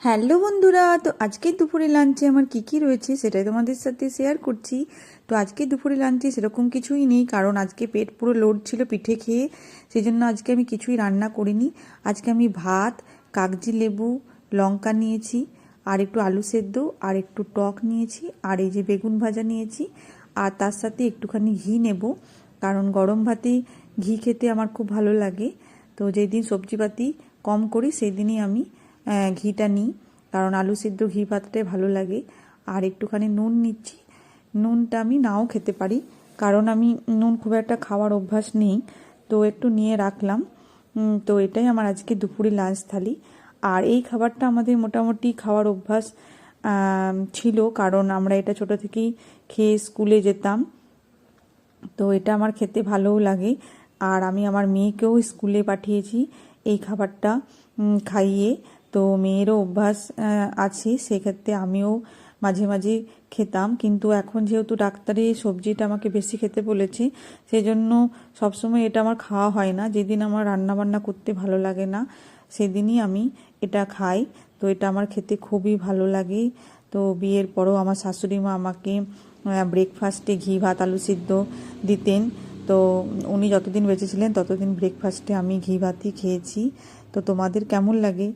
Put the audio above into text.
Hello বন্ধুরা, তো আজকে দুপুরে লাঞ্চে আমার কি রয়েছে সেটাই তোমাদের সাথে শেয়ার করছি। তো আজকে দুপুরে লাঞ্চে সেরকম কিছুই নেই, কারণ আজকে পেট পুরো লোড ছিল পিঠে খেয়ে, সেই জন্য আজকে আমি কিছুই রান্না করিনি। আজকে আমি ভাত, কাগজি লেবু, লঙ্কা নিয়েছি, আর একটু আলু সেদ্ধ, আর একটু টক নিয়েছি, আর এই যে বেগুন ভাজা নিয়েছি, আর তার সাথে একটুখানি ঘি নেব, কারণ গরম ভাতে ঘি খেতে আমার খুব ভালো লাগে। তো যেদিন সবজিপাতি কম করি সেই দিনই আমি ঘিটা নিই, কারণ আলু সিদ্ধ ঘি ভাতটাই ভালো লাগে। আর একটুখানি নুন নিচ্ছি, নুনটা আমি নাও খেতে পারি, কারণ আমি নুন খুব একটা খাওয়ার অভ্যাস নেই, তো একটু নিয়ে রাখলাম। তো এটাই আমার আজকে দুপুরে লাঞ্চ থালি। আর এই খাবারটা আমাদের মোটামুটি খাওয়ার অভ্যাস ছিল, কারণ আমরা এটা ছোট থেকেই খেয়ে স্কুলে যেতাম, তো এটা আমার খেতে ভালোও লাগে। আর আমি আমার মেয়েকেও স্কুলে পাঠিয়েছি এই খাবারটা খাইয়ে, তো মেয়েরও অভ্যাস আছে, সেক্ষেত্রে আমিও মাঝে মাঝে খেতাম। কিন্তু এখন যেহেতু ডাক্তারে সবজিটা আমাকে বেশি খেতে বলেছে, সেই জন্য সবসময় এটা আমার খাওয়া হয় না। যেদিন আমার রান্না বান্না করতে ভালো লাগে না সেদিনই আমি এটা খাই। তো এটা আমার খেতে খুবই ভালো লাগে। তো বিয়ের পরেও আমার শাশুড়ি মা আমাকে ব্রেকফাস্টে ঘি ভাত আলু সিদ্ধ দিতেন। তো উনি যতদিন বেঁচে ছিলেন ততদিন ব্রেকফাস্টে আমি ঘি ভাতই খেয়েছি। তো তোমাদের কেমন লাগে?